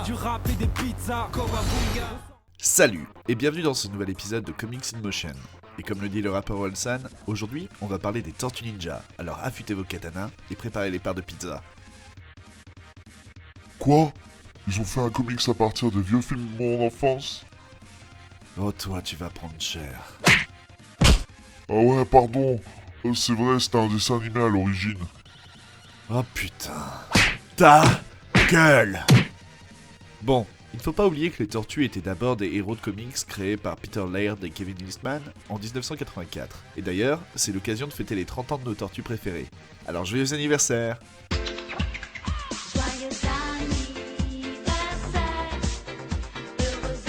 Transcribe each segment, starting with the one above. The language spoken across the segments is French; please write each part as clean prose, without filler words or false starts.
du rap et des pizzas. Kawabunga. Salut et bienvenue dans ce nouvel épisode de Comics in Motion. Et comme le dit le rappeur Olsan, aujourd'hui on va parler des Tortues Ninja. Alors affûtez vos katanas et préparez les parts de pizza. Quoi? Ils ont fait un comics à partir de vieux films de mon enfance? Oh toi tu vas prendre cher. Ah ouais, pardon. C'est vrai, c'était un dessin animé à l'origine. Oh putain. Ta gueule. Bon, il ne faut pas oublier que les Tortues étaient d'abord des héros de comics créés par Peter Laird et Kevin Eastman en 1984. Et d'ailleurs, c'est l'occasion de fêter les 30 ans de nos Tortues préférées. Alors joyeux anniversaire! Joyeux anniversaire, heureux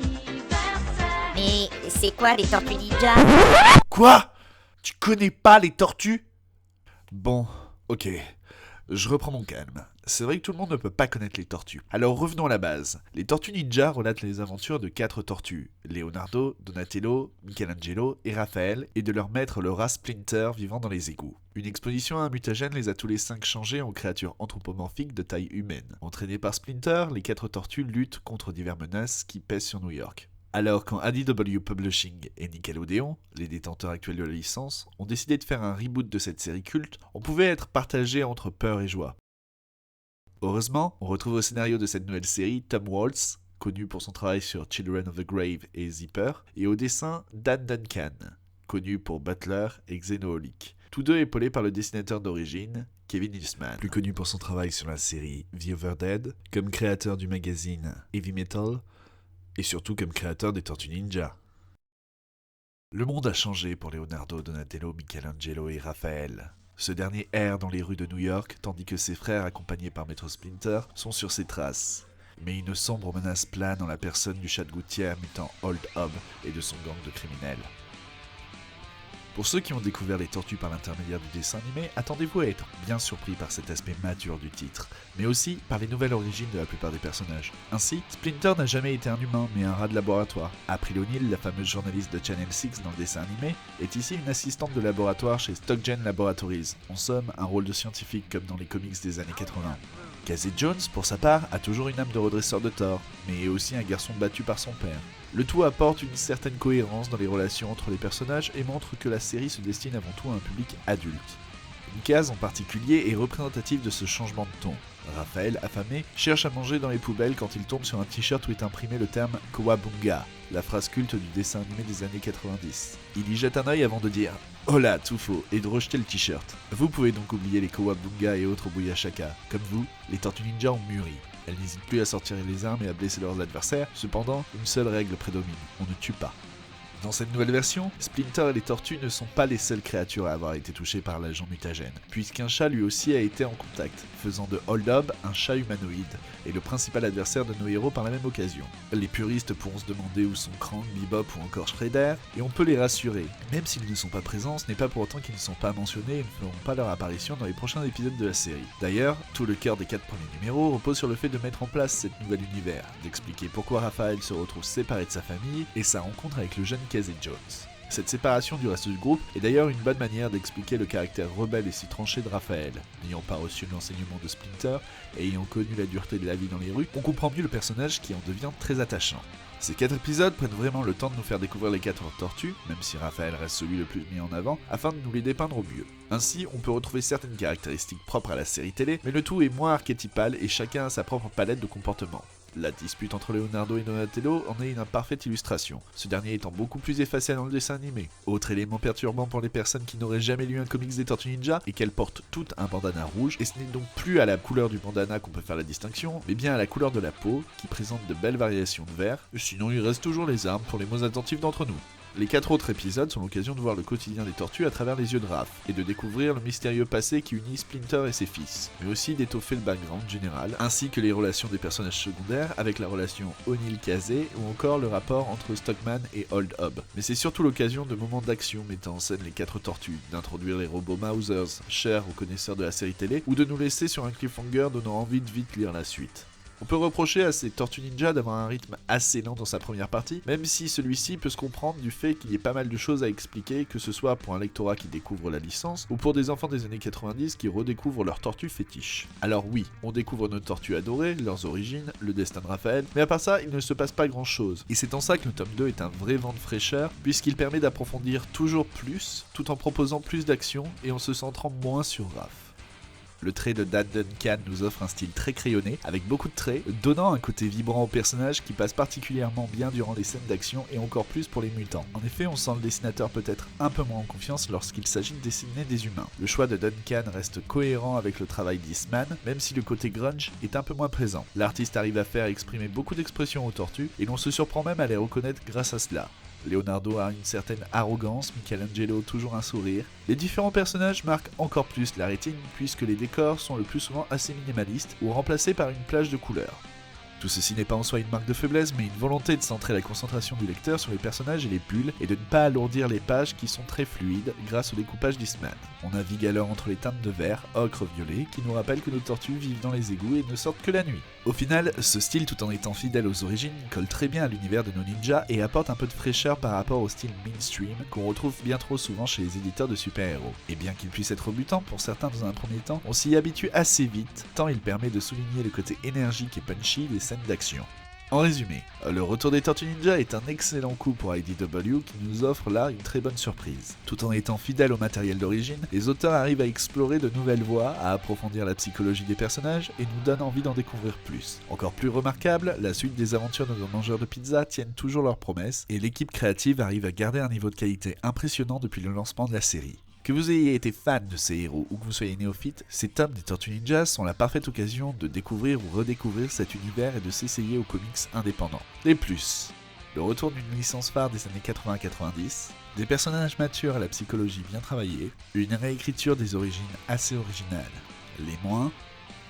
anniversaire. Mais c'est quoi les Tortues Ninja? Quoi? Tu connais pas les Tortues? Bon, ok, je reprends mon calme. C'est vrai que tout le monde ne peut pas connaître les Tortues. Alors revenons à la base. Les Tortues Ninja relatent les aventures de 4 tortues, Leonardo, Donatello, Michelangelo et Raphaël, et de leur maître le rat Splinter vivant dans les égouts. Une exposition à un mutagène les a tous les 5 changés en créatures anthropomorphiques de taille humaine. Entraînés par Splinter, les 4 tortues luttent contre diverses menaces qui pèsent sur New York. Alors quand IDW Publishing et Nickelodeon, les détenteurs actuels de la licence, ont décidé de faire un reboot de cette série culte, on pouvait être partagé entre peur et joie. Heureusement, on retrouve au scénario de cette nouvelle série Tom Waltz, connu pour son travail sur Children of the Grave et Zipper, et au dessin Dan Duncan, connu pour Butler et Xenoholic. Tous deux épaulés par le dessinateur d'origine, Kevin Eastman, plus connu pour son travail sur la série The Overdad, comme créateur du magazine Heavy Metal, et surtout comme créateur des Tortues Ninja. Le monde a changé pour Leonardo, Donatello, Michelangelo et Raphaël. Ce dernier erre dans les rues de New York, tandis que ses frères, accompagnés par Maître Splinter, sont sur ses traces. Mais une sombre menace plane en la personne du chat de gouttière mutant Old Hob et de son gang de criminels. Pour ceux qui ont découvert les Tortues par l'intermédiaire du dessin animé, attendez-vous à être bien surpris par cet aspect mature du titre, mais aussi par les nouvelles origines de la plupart des personnages. Ainsi, Splinter n'a jamais été un humain, mais un rat de laboratoire. April O'Neil, la fameuse journaliste de Channel 6 dans le dessin animé, est ici une assistante de laboratoire chez Stockgen Laboratories. En somme, un rôle de scientifique comme dans les comics des années 80. Casey Jones, pour sa part, a toujours une âme de redresseur de tort, mais est aussi un garçon battu par son père. Le tout apporte une certaine cohérence dans les relations entre les personnages et montre que la série se destine avant tout à un public adulte. Une case en particulier est représentative de ce changement de ton. Raphaël, affamé, cherche à manger dans les poubelles quand il tombe sur un t-shirt où est imprimé le terme « Kawabunga », la phrase culte du dessin animé des années 90. Il y jette un œil avant de dire « Oh là, tout faux » et de rejeter le t-shirt. Vous pouvez donc oublier les Kawabunga et autres Booyashaka. Comme vous, les Tortues Ninja ont mûri. Elles n'hésitent plus à sortir les armes et à blesser leurs adversaires, cependant, une seule règle prédomine, on ne tue pas. Dans cette nouvelle version, Splinter et les Tortues ne sont pas les seules créatures à avoir été touchées par l'agent mutagène, puisqu'un chat lui aussi a été en contact, faisant de Hold Up un chat humanoïde, et le principal adversaire de nos héros par la même occasion. Les puristes pourront se demander où sont Krang, Bebop ou encore Shredder, et on peut les rassurer. Même s'ils ne sont pas présents, ce n'est pas pour autant qu'ils ne sont pas mentionnés et ne feront pas leur apparition dans les prochains épisodes de la série. D'ailleurs, tout le cœur des 4 premiers numéros repose sur le fait de mettre en place cet nouvel univers, d'expliquer pourquoi Raphaël se retrouve séparé de sa famille et sa rencontre avec le jeune Casey Jones. Cette séparation du reste du groupe est d'ailleurs une bonne manière d'expliquer le caractère rebelle et si tranché de Raphaël. N'ayant pas reçu l'enseignement de Splinter et ayant connu la dureté de la vie dans les rues, on comprend mieux le personnage qui en devient très attachant. Ces 4 épisodes prennent vraiment le temps de nous faire découvrir les 4 tortues, même si Raphaël reste celui le plus mis en avant, afin de nous les dépeindre au mieux. Ainsi, on peut retrouver certaines caractéristiques propres à la série télé, mais le tout est moins archétypal et chacun a sa propre palette de comportements. La dispute entre Leonardo et Donatello en est une parfaite illustration, ce dernier étant beaucoup plus effacé dans le dessin animé. Autre élément perturbant pour les personnes qui n'auraient jamais lu un comics des Tortues Ninja est qu'elles portent toutes un bandana rouge, et ce n'est donc plus à la couleur du bandana qu'on peut faire la distinction, mais bien à la couleur de la peau, qui présente de belles variations de vert, sinon il reste toujours les armes pour les moins attentifs d'entre nous. Les 4 autres épisodes sont l'occasion de voir le quotidien des tortues à travers les yeux de Raph, et de découvrir le mystérieux passé qui unit Splinter et ses fils, mais aussi d'étoffer le background général, ainsi que les relations des personnages secondaires avec la relation O'Neill-Casey ou encore le rapport entre Stockman et Old Hob. Mais c'est surtout l'occasion de moments d'action mettant en scène les 4 tortues, d'introduire les robots Mausers, chers aux connaisseurs de la série télé, ou de nous laisser sur un cliffhanger donnant envie de vite lire la suite. On peut reprocher à ces Tortues Ninja d'avoir un rythme assez lent dans sa première partie, même si celui-ci peut se comprendre du fait qu'il y ait pas mal de choses à expliquer, que ce soit pour un lectorat qui découvre la licence, ou pour des enfants des années 90 qui redécouvrent leurs tortues fétiches. Alors oui, on découvre nos tortues adorées, leurs origines, le destin de Raphaël, mais à part ça, il ne se passe pas grand chose. Et c'est en ça que le tome 2 est un vrai vent de fraîcheur, puisqu'il permet d'approfondir toujours plus, tout en proposant plus d'action et en se centrant moins sur Raph. Le trait de Dan Duncan nous offre un style très crayonné, avec beaucoup de traits, donnant un côté vibrant au personnage qui passe particulièrement bien durant les scènes d'action et encore plus pour les mutants. En effet, on sent le dessinateur peut-être un peu moins en confiance lorsqu'il s'agit de dessiner des humains. Le choix de Duncan reste cohérent avec le travail d'Eastman, même si le côté grunge est un peu moins présent. L'artiste arrive à faire exprimer beaucoup d'expressions aux tortues, et l'on se surprend même à les reconnaître grâce à cela. Leonardo a une certaine arrogance, Michelangelo toujours un sourire. Les différents personnages marquent encore plus la rétine puisque les décors sont le plus souvent assez minimalistes ou remplacés par une plage de couleurs. Tout ceci n'est pas en soi une marque de faiblesse, mais une volonté de centrer la concentration du lecteur sur les personnages et les bulles, et de ne pas alourdir les pages qui sont très fluides grâce au découpage d'Eastman. On navigue alors entre les teintes de vert, ocre, violet, qui nous rappellent que nos tortues vivent dans les égouts et ne sortent que la nuit. Au final, ce style, tout en étant fidèle aux origines, colle très bien à l'univers de nos ninjas et apporte un peu de fraîcheur par rapport au style mainstream qu'on retrouve bien trop souvent chez les éditeurs de super-héros. Et bien qu'il puisse être rebutant pour certains dans un premier temps, on s'y habitue assez vite, tant il permet de souligner le côté énergique et punchy des scènes d'action. En résumé, le retour des Tortues Ninja est un excellent coup pour IDW qui nous offre là une très bonne surprise. Tout en étant fidèle au matériel d'origine, les auteurs arrivent à explorer de nouvelles voies, à approfondir la psychologie des personnages et nous donnent envie d'en découvrir plus. Encore plus remarquable, la suite des aventures de nos mangeurs de pizza tiennent toujours leurs promesses et l'équipe créative arrive à garder un niveau de qualité impressionnant depuis le lancement de la série. Que vous ayez été fan de ces héros ou que vous soyez néophyte, ces tomes des Tortues Ninja sont la parfaite occasion de découvrir ou redécouvrir cet univers et de s'essayer aux comics indépendants. Les plus, le retour d'une licence phare des années 80-90, des personnages matures à la psychologie bien travaillée, une réécriture des origines assez originale. Les moins,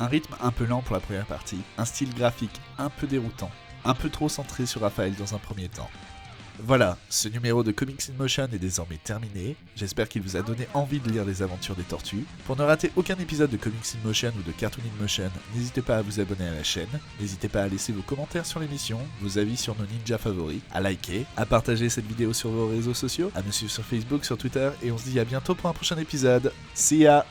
un rythme un peu lent pour la première partie, un style graphique un peu déroutant, un peu trop centré sur Raphaël dans un premier temps. Voilà, ce numéro de Comics in Motion est désormais terminé, j'espère qu'il vous a donné envie de lire les aventures des tortues. Pour ne rater aucun épisode de Comics in Motion ou de Cartoon in Motion, n'hésitez pas à vous abonner à la chaîne, n'hésitez pas à laisser vos commentaires sur l'émission, vos avis sur nos ninjas favoris, à liker, à partager cette vidéo sur vos réseaux sociaux, à me suivre sur Facebook, sur Twitter, et on se dit à bientôt pour un prochain épisode. See ya!